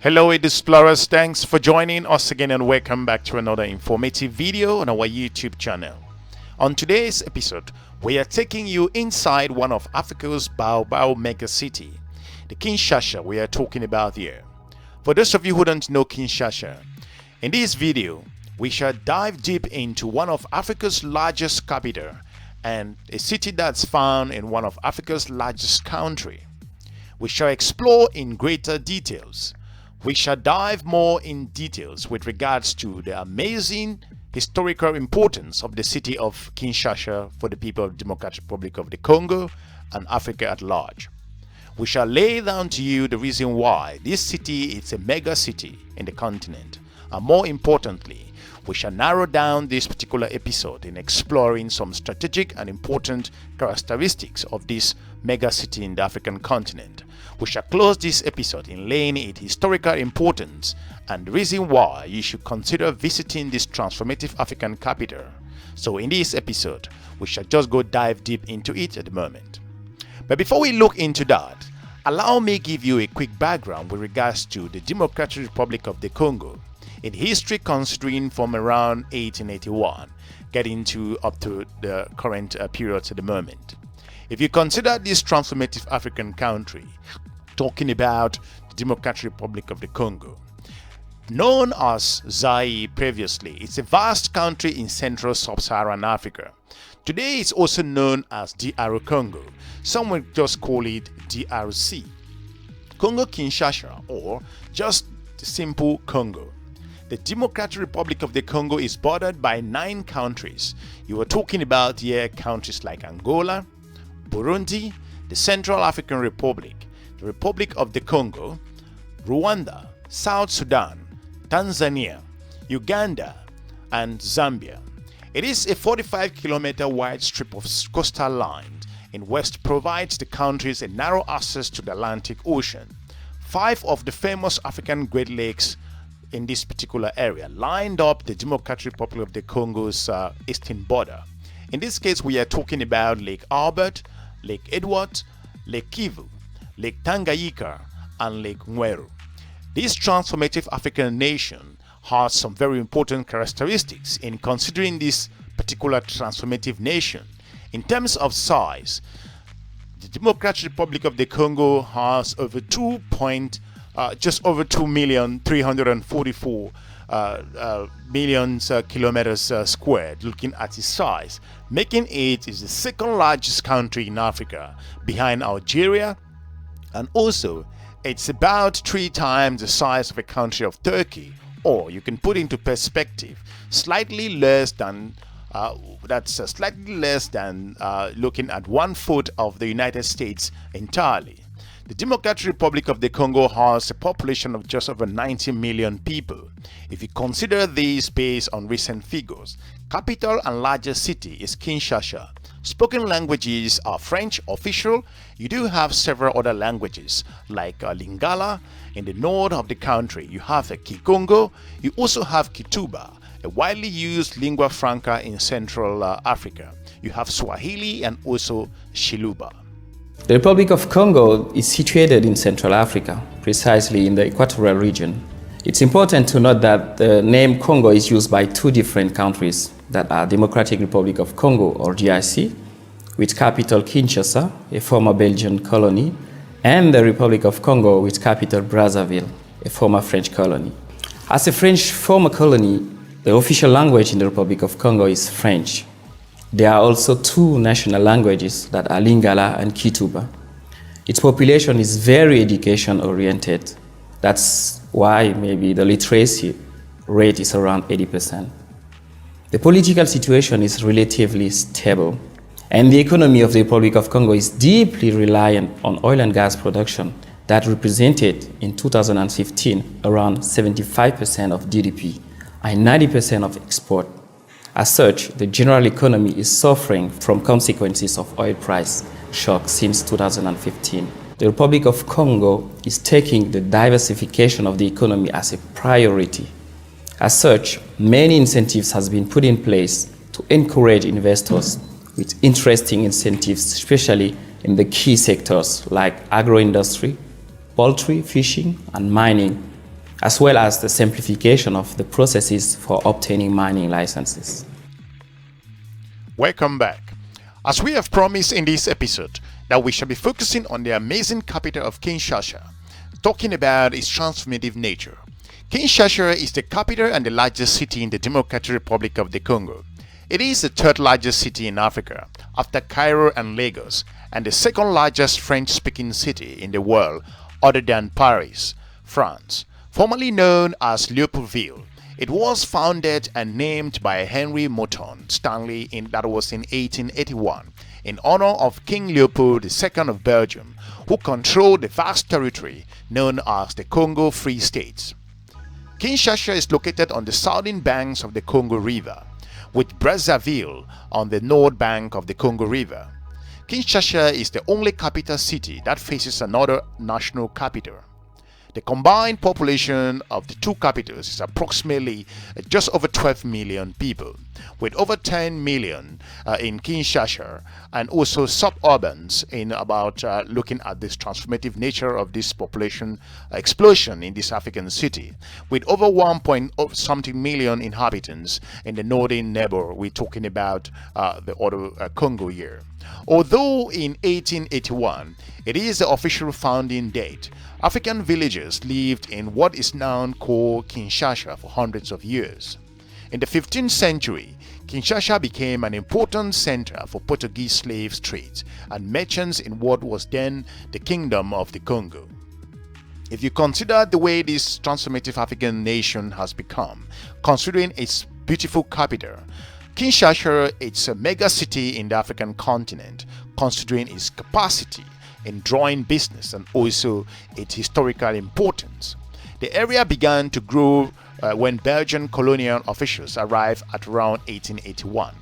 Hello EDUSPLORERs, thanks for joining us again and welcome back to another informative video on our YouTube channel. On today's episode, we are taking you inside one of Africa's Bao mega city, the Kinshasa we are talking about here. For those of you who don't know Kinshasa, in this video, we shall dive deep into one of Africa's largest capital and a city that's found in one of Africa's largest country. We shall explore in greater details. We shall dive more in details with regards to the amazing historical importance of the city of Kinshasa for the people of the Democratic Republic of the Congo and Africa at large. We shall lay down to you the reason why this city is a mega city in the continent, and more importantly, we shall narrow down this particular episode in exploring some strategic and important characteristics of this mega city in the African continent. We shall close this episode in laying its historical importance and the reason why you should consider visiting this transformative African capital. So in this episode, we shall just go dive deep into it at the moment. But before we look into that, allow me give you a quick background with regards to the Democratic Republic of the Congo. In history, considering from around 1881, getting to up to the current period at the moment. If you consider this transformative African country, talking about the Democratic Republic of the Congo, known as Zaire previously, it's a vast country in central sub-Saharan Africa. Today it's also known as DR Congo. Some will just call it DRC. Congo Kinshasa, or just the simple Congo. The Democratic Republic of the Congo is bordered by 9 countries. You are talking about here countries like Angola, Burundi, the Central African Republic, the Republic of the Congo, Rwanda, South Sudan, Tanzania, Uganda, and Zambia. It is a 45-kilometer wide strip of coastal line in west provides the countries a narrow access to the Atlantic Ocean. 5 of the famous African Great Lakes in this particular area lined up the Democratic Republic of the Congo's eastern border. In this case, we are talking about Lake Albert, Lake Edward, Lake Kivu, Lake Tanganyika, and Lake Mweru. This transformative African nation has some very important characteristics in considering this particular transformative nation. In terms of size, the Democratic Republic of the Congo has over just over 2,344,000,000 kilometers squared, looking at its size, making it is the second largest country in Africa behind Algeria, and also it's about 3 times the size of a country of Turkey, or you can put into perspective, slightly less than looking at 1/4 of the United States entirely. The Democratic Republic of the Congo has a population of just over 90 million people. If you consider these based on recent figures, capital and largest city is Kinshasa. Spoken languages are French official. You do have several other languages like Lingala. In the north of the country, you have Kikongo. You also have Kituba, a widely used lingua franca in Central Africa. You have Swahili and also Shiluba. The Republic of Congo is situated in Central Africa, precisely in the equatorial region. It's important to note that the name Congo is used by 2 different countries that are Democratic Republic of Congo, or DRC, with capital Kinshasa, a former Belgian colony, and the Republic of Congo with capital Brazzaville, a former French colony. As a French former colony, the official language in the Republic of Congo is French. There are also 2 national languages that are Lingala and Kituba. Its population is very education-oriented. That's why maybe the literacy rate is around 80%. The political situation is relatively stable, and the economy of the Republic of Congo is deeply reliant on oil and gas production that represented in 2015 around 75% of GDP and 90% of export. As such, the general economy is suffering from consequences of oil price shock since 2015. The Republic of Congo is taking the diversification of the economy as a priority. As such, many incentives has been put in place to encourage investors with interesting incentives, especially in the key sectors like agro-industry, poultry, fishing, and mining. as well as the simplification of the processes for obtaining mining licenses. Welcome back. As we have promised in this episode, that we shall be focusing on the amazing capital of Kinshasa, talking about its transformative nature. Kinshasa is the capital and the largest city in the Democratic Republic of the Congo. It is the third largest city in Africa, after Cairo and Lagos, and the second largest French-speaking city in the world, other than Paris, France. Formerly known as Leopoldville, it was founded and named by Henry Morton Stanley that was in 1881 in honor of King Leopold II of Belgium, who controlled the vast territory known as the Congo Free States. Kinshasa is located on the southern banks of the Congo River, with Brazzaville on the north bank of the Congo River. Kinshasa is the only capital city that faces another national capital. The combined population of the two capitals is approximately just over 12 million people, with over 10 million in Kinshasa, and also suburbans in about looking at this transformative nature of this population explosion in this African city, with over 1 point something million inhabitants in the northern neighbor. We're talking about the other Congo here. Although in 1881 it is the official founding date, African villagers lived in what is now called Kinshasa for hundreds of years. In the 15th century, Kinshasa became an important center for Portuguese slave trades and merchants in what was then the Kingdom of the Congo. If you consider the way this transformative African nation has become, considering its beautiful capital, Kinshasa is a mega city in the African continent, considering its capacity in drawing business and also its historical importance. The area began to grow when Belgian colonial officials arrived at around 1881.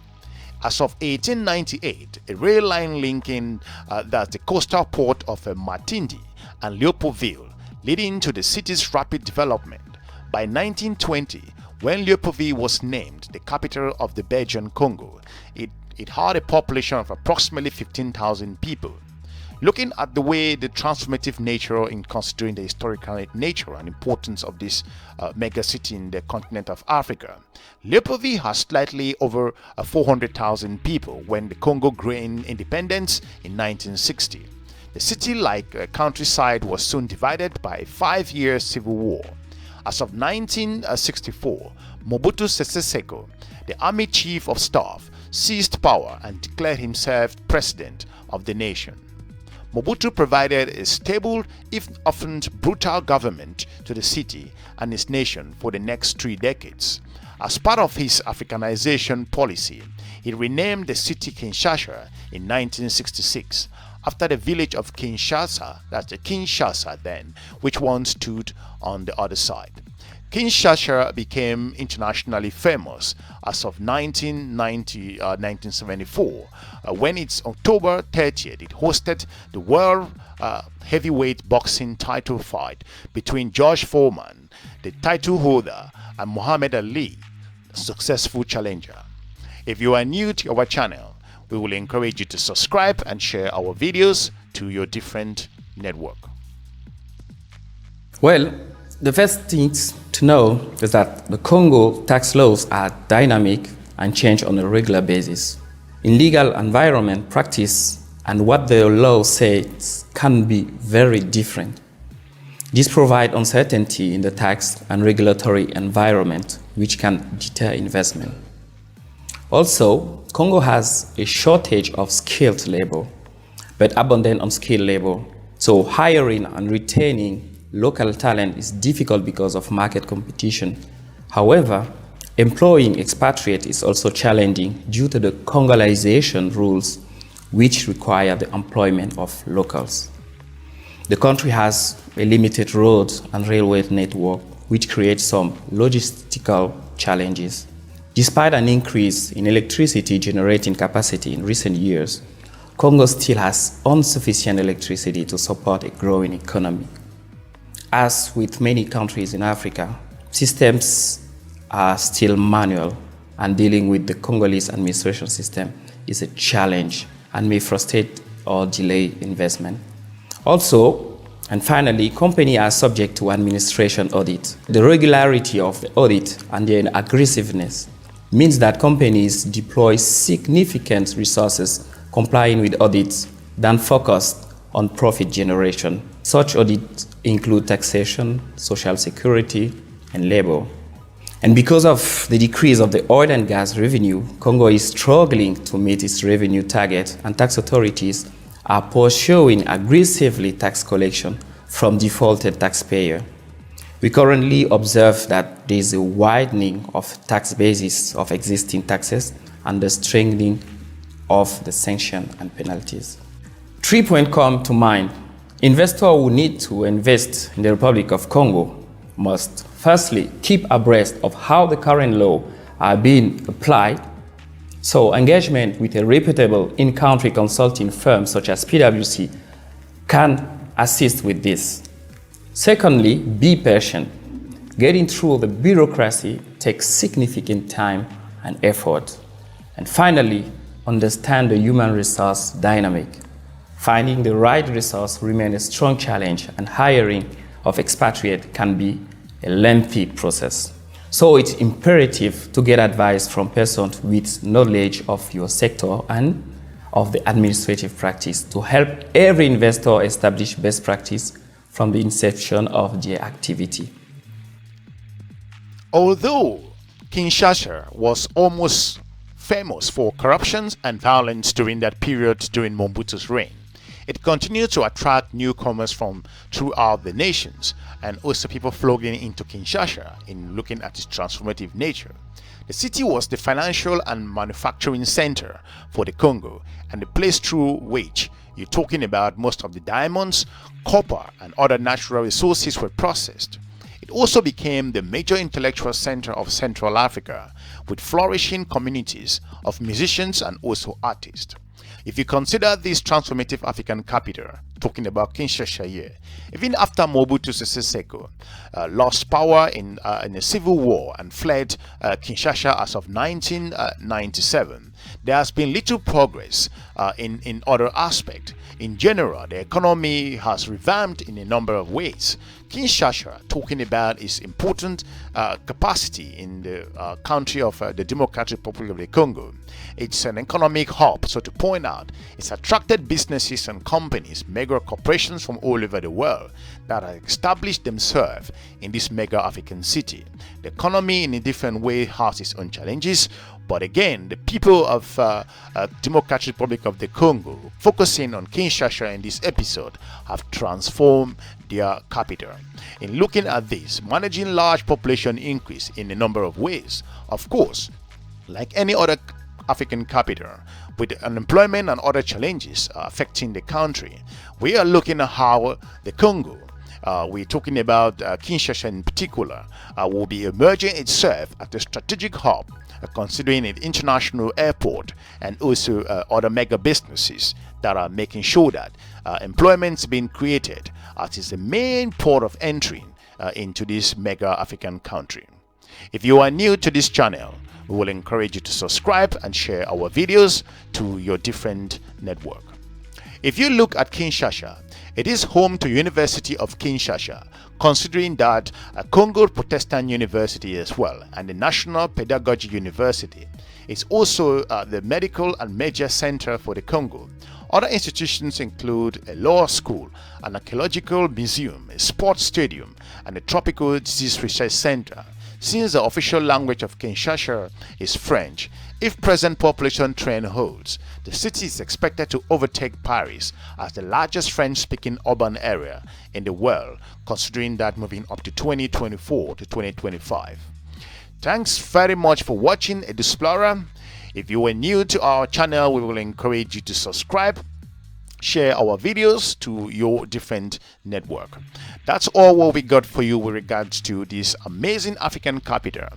As of 1898, a rail line linking the coastal port of Matindi and Leopoldville, leading to the city's rapid development. By 1920, when Leopoldville was named the capital of the Belgian Congo, it had a population of approximately 15,000 people. Looking at the way the transformative nature in considering the historical nature and importance of this mega city in the continent of Africa, Leopoldville has slightly over 400,000 people when the Congo gained independence in 1960. The city-like countryside was soon divided by a 5-year civil war. As of 1964, Mobutu Sese Seko, the army chief of staff, seized power and declared himself president of the nation. Mobutu provided a stable, if often brutal government to the city and its nation for the next 3 decades. As part of his Africanization policy, he renamed the city Kinshasa in 1966 after the village of Kinshasa, that's the Kinshasa then, which once stood on the other side. Kinshasa became internationally famous as of 1974, when it's October 30th, it hosted the World Heavyweight Boxing title fight between George Foreman, the title holder, and Muhammad Ali, the successful challenger. If you are new to our channel, we will encourage you to subscribe and share our videos to your different network. Well, the first things to know is that the Congo tax laws are dynamic and change on a regular basis. In legal environment, practice and what the law says can be very different. This provides uncertainty in the tax and regulatory environment, which can deter investment. Also, Congo has a shortage of skilled labor, but abundant unskilled labor. So hiring and retaining local talent is difficult because of market competition. However, employing expatriates is also challenging due to the Congolization rules, which require the employment of locals. The country has a limited road and railway network, which creates some logistical challenges. Despite an increase in electricity generating capacity in recent years, Congo still has insufficient electricity to support a growing economy. As with many countries in Africa, systems are still manual, and dealing with the Congolese administration system is a challenge and may frustrate or delay investment. Also, And finally, companies are subject to administration audit. The regularity of the audit and their aggressiveness means that companies deploy significant resources complying with audits than focused on profit generation. Such audits include taxation, social security, and labor. And because of the decrease of the oil and gas revenue, Congo is struggling to meet its revenue target, and tax authorities are pursuing aggressively tax collection from defaulted taxpayers. We currently observe that there is a widening of tax basis of existing taxes and the strengthening of the sanction and penalties. 3 points come to mind. Investors who need to invest in the Republic of Congo must firstly keep abreast of how the current law are being applied. So engagement with a reputable in-country consulting firm such as PwC can assist with this. Secondly, be patient. Getting through the bureaucracy takes significant time and effort. And finally, understand the human resource dynamic. Finding the right resource remains a strong challenge, and hiring of expatriates can be a lengthy process. So it's imperative to get advice from persons with knowledge of your sector and of the administrative practice to help every investor establish best practice from the inception of their activity. Although Kinshasa was almost famous for corruption and violence during that period during Mobutu's reign, it continued to attract newcomers from throughout the nations, and also people flocking into Kinshasa in looking at its transformative nature. The city was the financial and manufacturing center for the Congo, and the place through which you're talking about most of the diamonds, copper, and other natural resources were processed. It also became the major intellectual center of Central Africa, with flourishing communities of musicians and also artists. If you consider this transformative African capital, talking about Kinshasa here, even after Mobutu Sese Seko lost power in a civil war and fled Kinshasa as of 1997, there has been little progress in other aspects. In general, the economy has revamped in a number of ways. Kinshasa, talking about its important capacity in the country of the Democratic Republic of the Congo. It's an economic hub, so to point out, it's attracted businesses and companies, mega corporations from all over the world that have established themselves in this mega African city. The economy in a different way has its own challenges, but again, the people of Democratic Republic of the Congo, focusing on Kinshasa in this episode, have transformed their capital. In looking at this, managing large population increase in a number of ways, of course, like any other African capital, with unemployment and other challenges affecting the country, we are looking at how the Congo, we're talking about Kinshasa in particular, will be emerging itself as a strategic hub, considering an international airport and also other mega businesses that are making sure that employment is being created as is the main port of entry into this mega African country. If you are new to this channel, we will encourage you to subscribe and share our videos to your different network. If you look at Kinshasa, it is home to University of Kinshasa, considering that Congo Protestant University as well, and the National Pedagogy University. It's also the medical and major center for the Congo. Other institutions include a law school, an archaeological museum, a sports stadium, and a tropical disease research center. Since the official language of Kinshasa is French, if present population trend holds, the city is expected to overtake Paris as the largest French-speaking urban area in the world, considering that moving up to 2024 to 2025. Thanks very much for watching EDUSPLORER. If you are new to our channel, we will encourage you to subscribe, share our videos to your different network. That's all what we got for you with regards to this amazing African capital.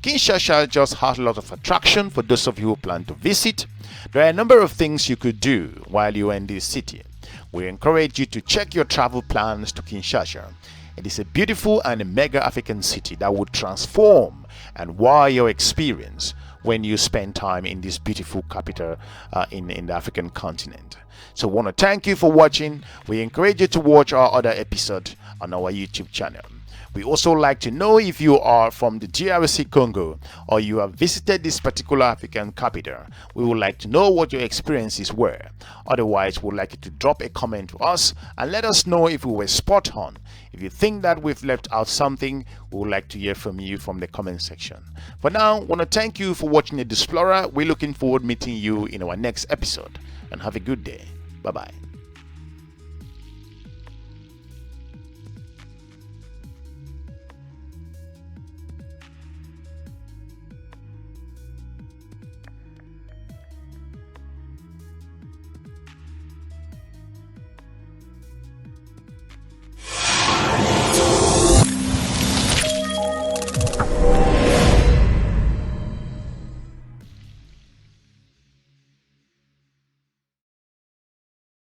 Kinshasa just has a lot of attraction for those of you who plan to visit. There are a number of things you could do while you're in this city. We encourage you to check your travel plans to Kinshasa. It is a beautiful and a mega African city that would transform and wow your experience when you spend time in this beautiful capital in the African continent. So I want to thank you for watching. We encourage you to watch our other episode on our YouTube channel. We also like to know if you are from the DRC Congo or you have visited this particular African capital. We would like to know what your experiences were. Otherwise, we'd like you to drop a comment to us and let us know if we were spot on. If you think that we've left out something, we would like to hear from you from the comment section. For now, I want to thank you for watching EDUSPLORER. We're looking forward to meeting you in our next episode, and have a good day. Bye-bye.